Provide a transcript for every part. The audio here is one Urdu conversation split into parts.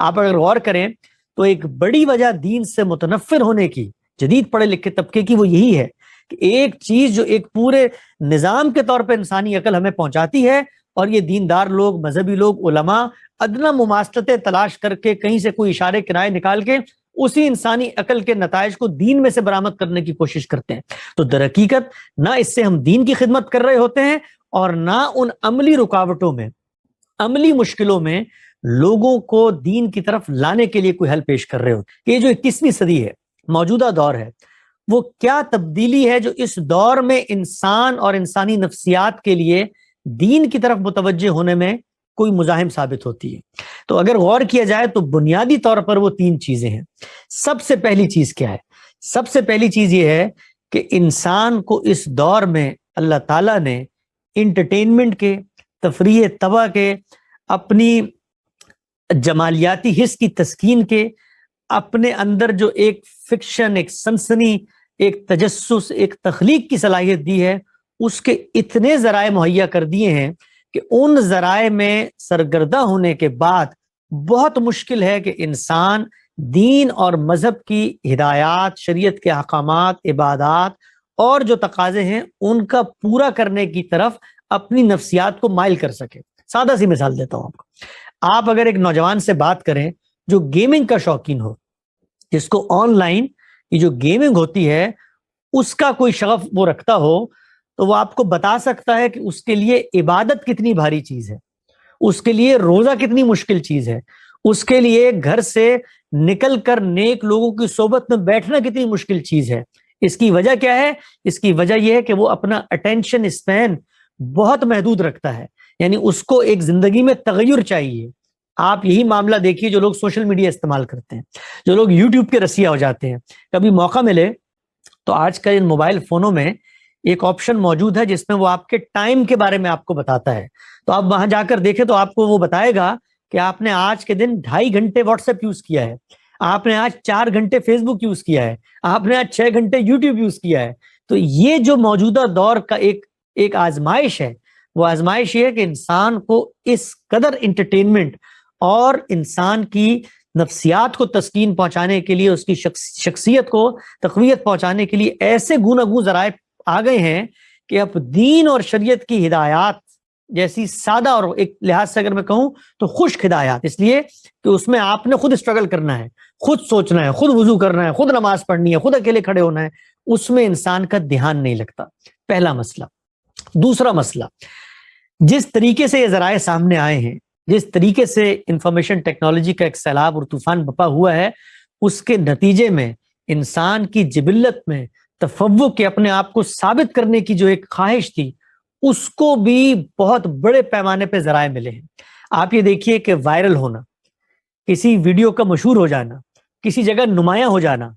آپ اگر غور کریں تو ایک بڑی وجہ دین سے متنفر ہونے کی جدید پڑھے لکھے طبقے کی وہ یہی ہے کہ ایک چیز جو ایک پورے نظام کے طور پہ انسانی عقل ہمیں پہنچاتی ہے، اور یہ دیندار لوگ، مذہبی لوگ، علماء ادنا مماثلتیں تلاش کر کے کہیں سے کوئی اشارے کنائے نکال کے اسی انسانی عقل کے نتائج کو دین میں سے برآمد کرنے کی کوشش کرتے ہیں۔ تو در حقیقت نہ اس سے ہم دین کی خدمت کر رہے ہوتے ہیں، اور نہ ان عملی رکاوٹوں میں، عملی مشکلوں میں لوگوں کو دین کی طرف لانے کے لیے کوئی حل پیش کر رہے ہوتے۔ یہ جو 21ویں صدی ہے، موجودہ دور ہے، وہ کیا تبدیلی ہے جو اس دور میں انسان اور انسانی نفسیات کے لیے دین کی طرف متوجہ ہونے میں کوئی مزاحم ثابت ہوتی ہے؟ تو اگر غور کیا جائے تو بنیادی طور پر وہ 3 چیزیں ہیں۔ سب سے پہلی چیز کیا ہے؟ سب سے پہلی چیز یہ ہے کہ انسان کو اس دور میں اللہ تعالیٰ نے انٹرٹینمنٹ کے، تفریح طبع کے، اپنی جمالیاتی حس کی تسکین کے، اپنے اندر جو ایک فکشن، ایک سنسنی، ایک تجسس، ایک تخلیق کی صلاحیت دی ہے، اس کے اتنے ذرائع مہیا کر دیے ہیں کہ ان ذرائع میں سرگردہ ہونے کے بعد بہت مشکل ہے کہ انسان دین اور مذہب کی ہدایات، شریعت کے احکامات، عبادات اور جو تقاضے ہیں ان کا پورا کرنے کی طرف اپنی نفسیات کو مائل کر سکے۔ سادہ سی مثال دیتا ہوں آپ کو۔ آپ اگر ایک نوجوان سے بات کریں جو گیمنگ کا شوقین ہو، جس کو آن لائن یہ جو گیمنگ ہوتی ہے اس کا کوئی شغف وہ رکھتا ہو، تو وہ آپ کو بتا سکتا ہے کہ اس کے لیے عبادت کتنی بھاری چیز ہے، اس کے لیے روزہ کتنی مشکل چیز ہے، اس کے لیے گھر سے نکل کر نیک لوگوں کی صحبت میں بیٹھنا کتنی مشکل چیز ہے۔ اس کی وجہ کیا ہے؟ اس کی وجہ یہ ہے کہ وہ اپنا اٹینشن اسپین بہت محدود رکھتا ہے، یعنی اس کو ایک زندگی میں تغیر چاہیے۔ آپ یہی معاملہ دیکھیے جو لوگ سوشل میڈیا استعمال کرتے ہیں، جو لوگ یوٹیوب کے رسیا ہو جاتے ہیں، کبھی موقع ملے تو آج کل ان موبائل فونوں میں ایک آپشن موجود ہے جس میں وہ آپ کے ٹائم کے بارے میں آپ کو بتاتا ہے۔ تو آپ وہاں جا کر دیکھیں تو آپ کو وہ بتائے گا کہ آپ نے آج کے دن 2.5 گھنٹے واٹس ایپ یوز کیا ہے، آپ نے آج 4 گھنٹے فیس بک یوز کیا ہے، آپ نے آج 6 گھنٹے یوٹیوب یوز کیا ہے۔ تو یہ جو موجودہ دور کا ایک آزمائش ہے، وہ آزمائش یہ ہے کہ انسان کو اس قدر انٹرٹینمنٹ اور انسان کی نفسیات کو تسکین پہنچانے کے لیے، اس کی شخصیت کو تقویت پہنچانے کے لیے ایسے گوناگوں ذرائع آ گئے ہیں کہ اب دین اور شریعت کی ہدایات جیسی سادہ اور ایک لحاظ سے اگر میں کہوں تو خشک ہدایات، اس لیے کہ اس میں آپ نے خود اسٹرگل کرنا ہے، خود سوچنا ہے، خود وضو کرنا ہے، خود نماز پڑھنی ہے، خود اکیلے کھڑے ہونا ہے، اس میں انسان کا دھیان نہیں لگتا۔ پہلا مسئلہ۔ دوسرا مسئلہ، جس طریقے سے یہ ذرائع سامنے آئے ہیں، جس طریقے سے انفارمیشن ٹیکنالوجی کا ایک سیلاب اور طوفان بپا ہوا ہے، اس کے نتیجے میں انسان کی جبلت میں تفوق کے اپنے آپ کو ثابت کرنے کی جو ایک خواہش تھی، اس کو بھی بہت بڑے پیمانے پہ ذرائع ملے ہیں۔ آپ یہ دیکھیے کہ وائرل ہونا، کسی ویڈیو کا مشہور ہو جانا، کسی جگہ نمایاں ہو جانا،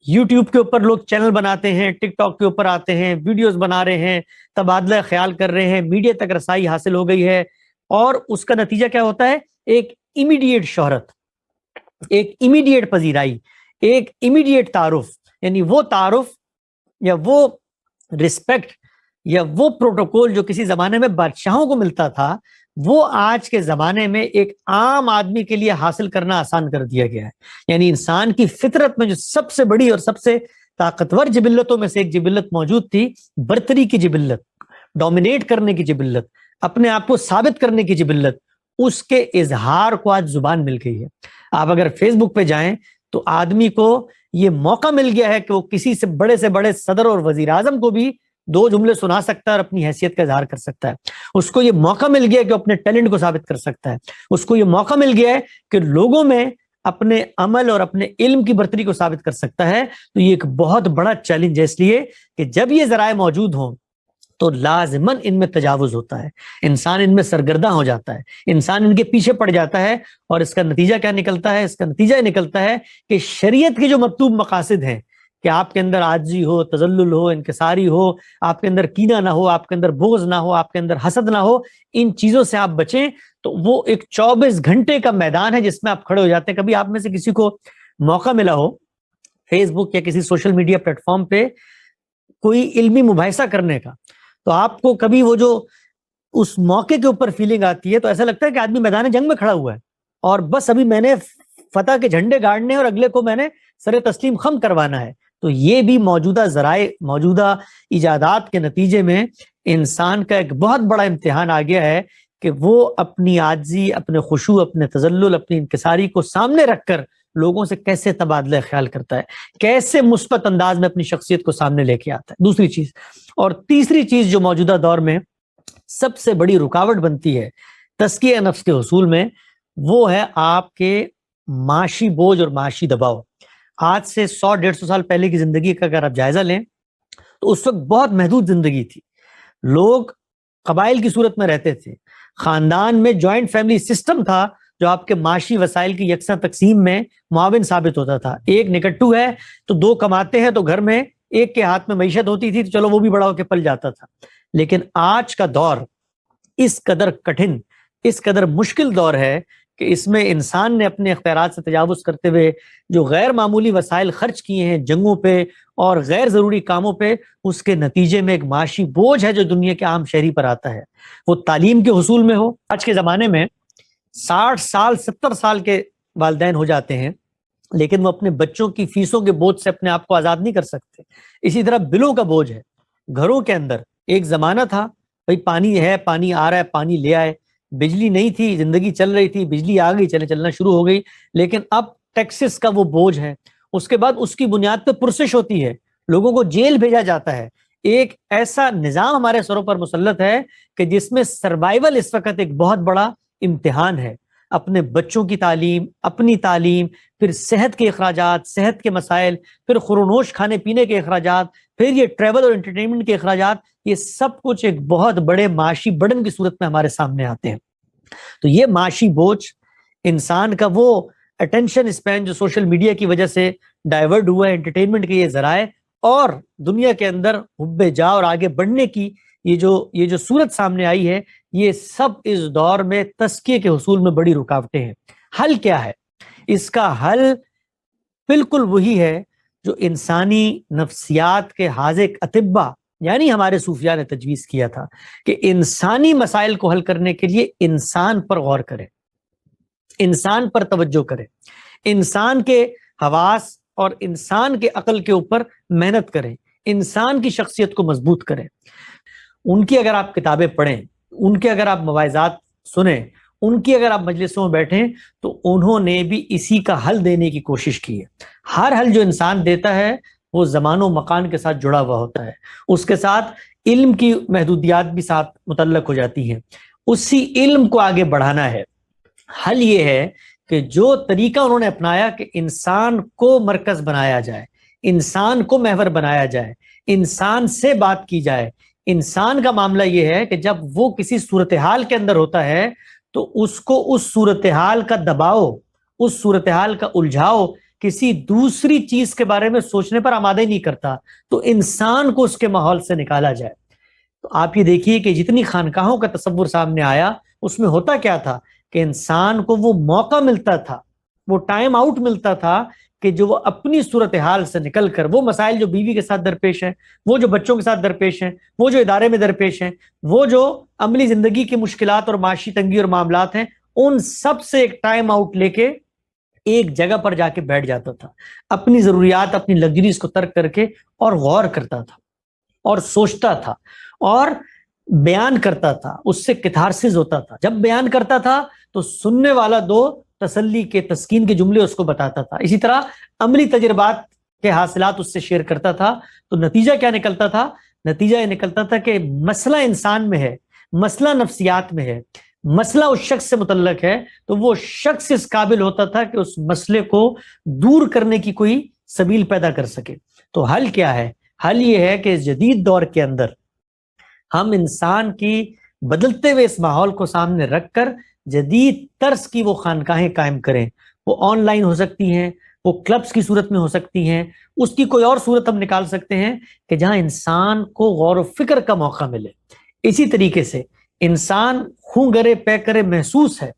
یوٹیوب کے اوپر لوگ چینل بناتے ہیں، ٹک ٹاک کے اوپر آتے ہیں، ویڈیوز بنا رہے ہیں، تبادلہ خیال کر رہے ہیں، میڈیا تک رسائی حاصل ہو گئی ہے، اور اس کا نتیجہ کیا ہوتا ہے؟ ایک امیڈیٹ شہرت، ایک امیڈیٹ پذیرائی، ایک امیڈیٹ تعارف، یعنی وہ تعارف یا وہ رسپیکٹ یا وہ پروٹوکول جو کسی زمانے میں بادشاہوں کو ملتا تھا، وہ آج کے زمانے میں ایک عام آدمی کے لیے حاصل کرنا آسان کر دیا گیا ہے۔ یعنی انسان کی فطرت میں جو سب سے بڑی اور سب سے طاقتور جبلتوں میں سے ایک جبلت موجود تھی، برتری کی جبلت، ڈومینیٹ کرنے کی جبلت، اپنے آپ کو ثابت کرنے کی جبلت، اس کے اظہار کو آج زبان مل گئی ہے۔ آپ اگر فیس بک پہ جائیں تو آدمی کو یہ موقع مل گیا ہے کہ وہ کسی سے بڑے صدر اور وزیر اعظم کو بھی 2 جملے سنا سکتا ہے اور اپنی حیثیت کا اظہار کر سکتا ہے۔ اس کو یہ موقع مل گیا ہے کہ اپنے ٹیلنٹ کو ثابت کر سکتا ہے۔ اس کو یہ موقع مل گیا ہے کہ لوگوں میں اپنے عمل اور اپنے علم کی برتری کو ثابت کر سکتا ہے۔ تو یہ ایک بہت بڑا چیلنج ہے، اس لیے کہ جب یہ ذرائع موجود ہوں تو لازماً ان میں تجاوز ہوتا ہے، انسان ان میں سرگرداں ہو جاتا ہے، انسان ان کے پیچھے پڑ جاتا ہے، اور اس کا نتیجہ کیا نکلتا ہے؟ اس کا نتیجہ یہ نکلتا ہے کہ شریعت کے جو مطلوب مقاصد ہیں کہ آپ کے اندر عاجزی ہو، تذلل ہو، انکساری ہو، آپ کے اندر کینہ نہ ہو، آپ کے اندر بغض نہ ہو، آپ کے اندر حسد نہ ہو، ان چیزوں سے آپ بچیں، تو وہ ایک 24 گھنٹے کا میدان ہے جس میں آپ کھڑے ہو جاتے ہیں۔ کبھی آپ میں سے کسی کو موقع ملا ہو فیس بک یا کسی سوشل میڈیا پلیٹ فارم پہ کوئی علمی مباحثہ کرنے کا، تو آپ کو کبھی وہ جو اس موقع کے اوپر فیلنگ آتی ہے تو ایسا لگتا ہے کہ آدمی میدان جنگ میں کھڑا ہوا ہے اور بس ابھی میں نے فتح کے جھنڈے گاڑنے اور اگلے کو میں نے سر تسلیم خم کروانا ہے. تو یہ بھی موجودہ ذرائع، موجودہ ایجادات کے نتیجے میں انسان کا ایک بہت بڑا امتحان آ گیا ہے کہ وہ اپنی عاجزی، اپنے خشوع، اپنے تذلل، اپنی انکساری کو سامنے رکھ کر لوگوں سے کیسے تبادلہ خیال کرتا ہے، کیسے مثبت انداز میں اپنی شخصیت کو سامنے لے کے آتا ہے. دوسری چیز. اور تیسری چیز جو موجودہ دور میں سب سے بڑی رکاوٹ بنتی ہے تزکیہ نفس کے حصول میں، وہ ہے آپ کے معاشی بوجھ اور معاشی دباؤ. آج سے 100-150 سال پہلے کی زندگی کا اگر آپ جائزہ لیں تو اس وقت بہت محدود زندگی تھی. لوگ قبائل کی صورت میں رہتے تھے، خاندان میں جوائنٹ فیملی سسٹم تھا جو آپ کے معاشی وسائل کی یکساں تقسیم میں معاون ثابت ہوتا تھا. ایک نکٹو ہے تو دو کماتے ہیں، تو گھر میں ایک کے ہاتھ میں معیشت ہوتی تھی تو چلو وہ بھی بڑا ہو کے پل جاتا تھا. لیکن آج کا دور اس قدر کٹھن، اس قدر مشکل دور ہے کہ اس میں انسان نے اپنے اختیارات سے تجاوز کرتے ہوئے جو غیر معمولی وسائل خرچ کیے ہیں جنگوں پہ اور غیر ضروری کاموں پہ، اس کے نتیجے میں ایک معاشی بوجھ ہے جو دنیا کے عام شہری پر آتا ہے. وہ تعلیم کے حصول میں ہو. آج کے زمانے میں 60 سال 70 سال کے والدین ہو جاتے ہیں لیکن وہ اپنے بچوں کی فیسوں کے بوجھ سے اپنے آپ کو آزاد نہیں کر سکتے. اسی طرح بلوں کا بوجھ ہے گھروں کے اندر. ایک زمانہ تھا بھائی پانی ہے، پانی آ رہا ہے، پانی لے آئے. بجلی نہیں تھی، زندگی چل رہی تھی، بجلی آ گئی، چلنا شروع ہو گئی. لیکن اب ٹیکسز کا وہ بوجھ ہے. اس کے بعد اس کی بنیاد پہ پرسش ہوتی ہے، لوگوں کو جیل بھیجا جاتا ہے. ایک ایسا نظام ہمارے سروں پر مسلط ہے کہ جس میں سروائیول اس وقت ایک بہت بڑا امتحان ہے. اپنے بچوں کی تعلیم، اپنی تعلیم، پھر صحت کے اخراجات، صحت کے مسائل، پھر خورونوش کھانے پینے کے اخراجات، پھر یہ ٹریول اور انٹرٹینمنٹ کے اخراجات، یہ سب کچھ ایک بہت بڑے معاشی برڈن کی صورت میں ہمارے سامنے آتے ہیں. تو یہ معاشی بوجھ انسان کا وہ اٹینشن اسپین جو سوشل میڈیا کی وجہ سے ڈائیورٹ ہوا ہے، انٹرٹینمنٹ کے یہ ذرائع اور دنیا کے اندر حب جا اور آگے بڑھنے کی یہ جو صورت سامنے آئی ہے، یہ سب اس دور میں تزکیے کے حصول میں بڑی رکاوٹیں ہیں. حل کیا ہے؟ اس کا حل بالکل وہی ہے جو انسانی نفسیات کے حاذق اطباء یعنی ہمارے صوفیاء نے تجویز کیا تھا کہ انسانی مسائل کو حل کرنے کے لیے انسان پر غور کرے، انسان پر توجہ کرے، انسان کے حواس اور انسان کے عقل کے اوپر محنت کریں، انسان کی شخصیت کو مضبوط کریں. ان کی اگر آپ کتابیں پڑھیں، ان کے اگر آپ مواعظات سنیں، ان کی اگر آپ مجلسوں میں بیٹھیں تو انہوں نے بھی اسی کا حل دینے کی کوشش کی ہے. ہر حل جو انسان دیتا ہے وہ زمان و مکان کے ساتھ جڑا ہوا ہوتا ہے، اس کے ساتھ علم کی محدودیات بھی ساتھ متعلق ہو جاتی ہیں. اسی علم کو آگے بڑھانا ہے. حل یہ ہے کہ جو طریقہ انہوں نے اپنایا کہ انسان کو مرکز بنایا جائے، انسان کو محور بنایا جائے، انسان سے بات کی جائے. انسان کا معاملہ یہ ہے کہ جب وہ کسی صورتحال کے اندر ہوتا ہے تو اس کو اس صورتحال کا دباؤ، اس صورتحال کا الجھاؤ کسی دوسری چیز کے بارے میں سوچنے پر آمادہ نہیں کرتا. تو انسان کو اس کے ماحول سے نکالا جائے. تو آپ یہ دیکھیے کہ جتنی خانقاہوں کا تصور سامنے آیا اس میں ہوتا کیا تھا کہ انسان کو وہ موقع ملتا تھا، وہ ٹائم آؤٹ ملتا تھا کہ جو وہ اپنی صورتحال سے نکل کر وہ مسائل جو بیوی کے ساتھ درپیش ہیں، وہ جو بچوں کے ساتھ درپیش ہیں، وہ جو ادارے میں درپیش ہیں، وہ جو عملی زندگی کی مشکلات اور معاشی تنگی اور معاملات ہیں، ان سب سے ایک ٹائم آؤٹ لے کے ایک جگہ پر جا کے بیٹھ جاتا تھا، اپنی ضروریات، اپنی لگژریز کو ترک کر کے اور غور کرتا تھا اور سوچتا تھا اور بیان کرتا تھا. اس سے کتھارسس ہوتا تھا. جب بیان کرتا تھا تو سننے والا دو تسلی کے، تسکین کے جملے اس کو بتاتا تھا. اسی طرح عملی تجربات کے حاصلات اس سے شیئر کرتا تھا. تو نتیجہ کیا نکلتا تھا؟ نتیجہ یہ نکلتا تھا کہ مسئلہ انسان میں ہے، مسئلہ نفسیات میں ہے، مسئلہ اس شخص سے متعلق ہے، تو وہ شخص اس قابل ہوتا تھا کہ اس مسئلے کو دور کرنے کی کوئی سبیل پیدا کر سکے. تو حل کیا ہے؟ حل یہ ہے کہ اس جدید دور کے اندر ہم انسان کی بدلتے ہوئے اس ماحول کو سامنے رکھ کر جدید طرز کی وہ خانقاہیں قائم کریں. وہ آن لائن ہو سکتی ہیں، وہ کلبز کی صورت میں ہو سکتی ہیں، اس کی کوئی اور صورت ہم نکال سکتے ہیں کہ جہاں انسان کو غور و فکر کا موقع ملے. اسی طریقے سے انسان خوں گرے پے کرے محسوس ہے،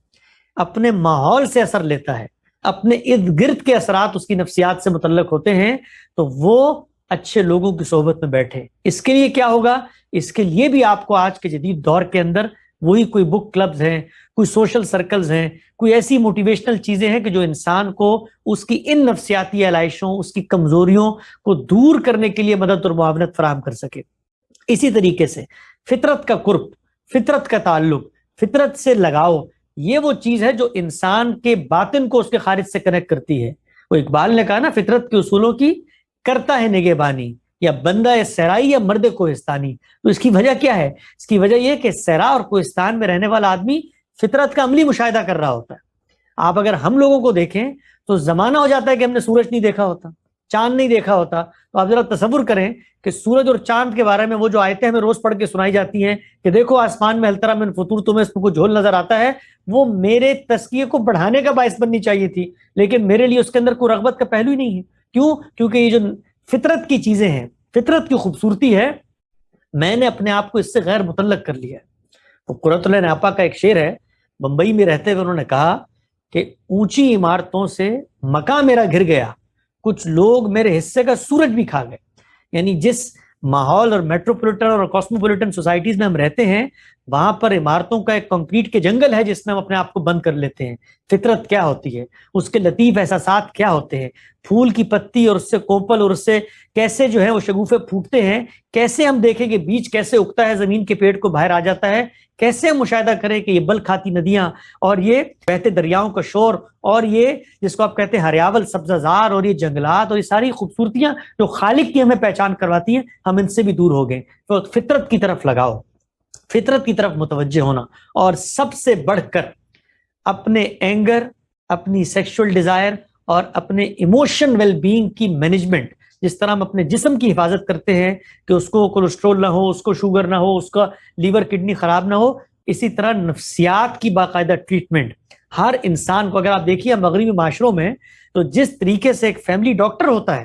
اپنے ماحول سے اثر لیتا ہے، اپنے ارد گرد کے اثرات اس کی نفسیات سے متعلق ہوتے ہیں، تو وہ اچھے لوگوں کی صحبت میں بیٹھے. اس کے لیے کیا ہوگا؟ اس کے لیے بھی آپ کو آج کے جدید دور کے اندر وہی کوئی بک کلبز ہیں، کوئی سوشل سرکلز ہیں، کوئی ایسی موٹیویشنل چیزیں ہیں کہ جو انسان کو اس کی ان نفسیاتی علائشوں، اس کی کمزوریوں کو دور کرنے کے لیے مدد اور معاونت فراہم کر سکے۔ اسی طریقے سے فطرت کا قرب، فطرت کا تعلق، فطرت سے لگاؤ، یہ وہ چیز ہے جو انسان کے باطن کو اس کے خارج سے کنیکٹ کرتی ہے۔ وہ اقبال نے کہا نا، فطرت کے اصولوں کی کرتا ہے نگہبانی، یا بندہ صحرائی یا مرد کوہستانی۔ تو اس کی وجہ کیا ہے؟ اس کی وجہ یہ کہ صحرا اور کوہستان میں رہنے والا آدمی فطرت کا عملی مشاہدہ کر رہا ہوتا ہے۔ آپ اگر ہم لوگوں کو دیکھیں تو زمانہ ہو جاتا ہے کہ ہم نے سورج نہیں دیکھا ہوتا، چاند نہیں دیکھا ہوتا، تو آپ ذرا تصور کریں کہ سورج اور چاند کے بارے میں وہ جو آیتیں ہمیں روز پڑھ کے سنائی جاتی ہیں کہ دیکھو آسمان میں الترا من فطور، تمہیں اس میں کوئی جھول نظر آتا ہے، وہ میرے تزکیے کو بڑھانے کا باعث بننی چاہیے تھی، لیکن میرے لیے اس کے اندر کوئی رغبت کا پہلو ہی نہیں ہے۔ کیوں؟ کیونکہ یہ جو فطرت کی چیزیں ہیں، فطرت کی خوبصورتی ہے، میں نے اپنے آپ کو اس سے غیر متعلق کر لیا ہے۔ وہ قرۃ اللہ ناپا کا ایک شعر ہے، بمبئی میں رہتے ہوئے انہوں نے کہا کہ اونچی عمارتوں سے مکان میرا گھر گیا، کچھ لوگ میرے حصے کا سورج بھی کھا گئے۔ یعنی جس ماحول اور میٹروپولیٹن اور کاسموپولیٹن سوسائٹیز میں ہم رہتے ہیں، وہاں پر عمارتوں کا ایک کنکریٹ کے جنگل ہے جس میں ہم اپنے آپ کو بند کر لیتے ہیں۔ فطرت کیا ہوتی ہے، اس کے لطیف احساسات کیا ہوتے ہیں، پھول کی پتی اور اس سے کوپل اور اس سے کیسے جو ہے وہ شگوفے پھوٹتے ہیں، کیسے ہم دیکھیں کہ بیج کیسے اگتا ہے، زمین کے پیٹ کو باہر آ جاتا ہے، کیسے ہم مشاہدہ کریں کہ یہ بل کھاتی ندیاں اور یہ بہتے دریاؤں کا شور اور یہ جس کو آپ کہتے ہیں ہریاول سبزہ زار اور یہ جنگلات اور یہ ساری خوبصورتیاں جو خالق کی ہمیں پہچان کرواتی ہیں، ہم ان سے بھی دور ہو گئے۔ تو فطرت کی طرف لگاؤ، فطرت کی طرف متوجہ ہونا، اور سب سے بڑھ کر اپنے اینگر، اپنی سیکشول ڈیزائر اور اپنے ایموشن ویل بینگ کی مینجمنٹ، جس طرح ہم اپنے جسم کی حفاظت کرتے ہیں کہ اس کو کولیسٹرول نہ ہو، اس کو شوگر نہ ہو، اس کا لیور کڈنی خراب نہ ہو، اسی طرح نفسیات کی باقاعدہ ٹریٹمنٹ ہر انسان کو۔ اگر آپ دیکھیے مغربی معاشروں میں تو جس طریقے سے ایک فیملی ڈاکٹر ہوتا ہے،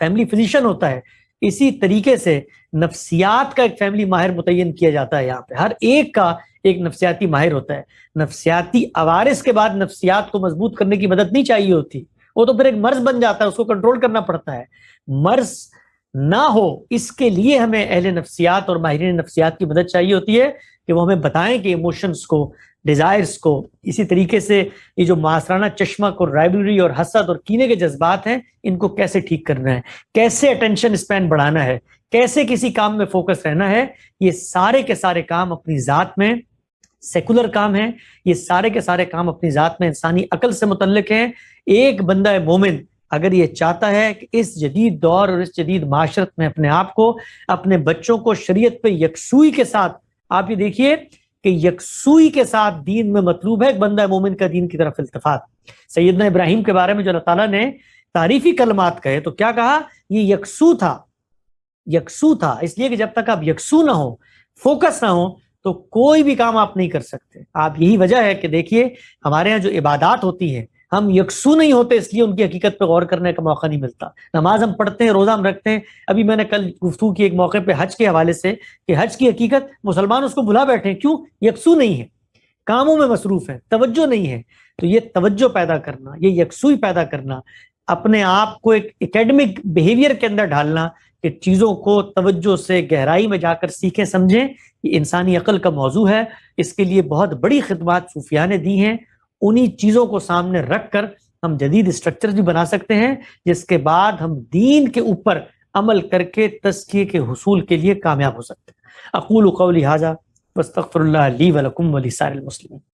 فیملی فزیشین ہوتا ہے، اسی طریقے سے نفسیات کا ایک فیملی ماہر متعین کیا جاتا ہے۔ یہاں پہ ہر ایک کا ایک نفسیاتی ماہر ہوتا ہے۔ نفسیاتی عوارض کے بعد نفسیات کو مضبوط کرنے کی مدد نہیں چاہیے ہوتی، وہ تو پھر ایک مرض بن جاتا ہے، اس کو کنٹرول کرنا پڑتا ہے۔ مرض نہ ہو اس کے لیے ہمیں اہل نفسیات اور ماہرین نفسیات کی مدد چاہیے ہوتی ہے کہ وہ ہمیں بتائیں کہ ایموشنز کو، ڈیزائرز کو، اسی طریقے سے یہ جو معاصرانہ چشمک اور رائبلری اور حسد اور کینے کے جذبات ہیں، ان کو کیسے ٹھیک کرنا ہے، کیسے اٹینشن اسپین بڑھانا ہے، کیسے کسی کام میں فوکس رہنا ہے، یہ سارے کے سارے کام اپنی ذات میں سیکولر کام ہیں، یہ سارے کے سارے کام اپنی ذات میں انسانی عقل سے متعلق ہیں۔ ایک بندہ مومن اگر یہ چاہتا ہے کہ اس جدید دور اور اس جدید معاشرت میں اپنے آپ کو، اپنے بچوں کو شریعت پہ یکسوئی کے ساتھ، آپ یہ دیکھیے کہ یکسوئی کے ساتھ دین میں مطلوب ہے ایک بندہ مومن کا دین کی طرف التفات۔ سیدنا ابراہیم کے بارے میں جو اللہ تعالیٰ نے تعریفی کلمات کہے تو کیا کہا؟ یہ یکسو تھا، یکسو تھا، اس لیے کہ جب تک آپ یکسو نہ ہو، فوکس نہ ہو، تو کوئی بھی کام آپ نہیں کر سکتے۔ آپ یہی وجہ ہے کہ دیکھیے ہمارے ہاں جو عبادات ہوتی ہیں، ہم یکسو نہیں ہوتے، اس لیے ان کی حقیقت پہ غور کرنے کا موقع نہیں ملتا۔ نماز ہم پڑھتے ہیں، روزہ ہم رکھتے ہیں، ابھی میں نے کل گفتگو کی ایک موقع پہ حج کے حوالے سے کہ حج کی حقیقت مسلمان اس کو بھلا بیٹھے ہیں، کیوں؟ یکسو نہیں ہے، کاموں میں مصروف ہے، توجہ نہیں ہے۔ تو یہ توجہ پیدا کرنا، یہ یکسوئی پیدا کرنا، اپنے آپ کو ایک اکیڈمک بیہیویئر کے اندر ڈالنا کہ چیزوں کو توجہ سے گہرائی میں جا کر سیکھیں سمجھیں، یہ انسانی عقل کا موضوع ہے۔ اس کے لیے بہت بڑی خدمات صوفیاء نے دی ہیں۔ انہی چیزوں کو سامنے رکھ کر ہم جدید اسٹرکچر بھی بنا سکتے ہیں، جس کے بعد ہم دین کے اوپر عمل کر کے تزکیے کے حصول کے لیے کامیاب ہو سکتے ہیں۔ اقول قولی ھذا واستغفر اللہ لی ولکم ولسائر المسلمین۔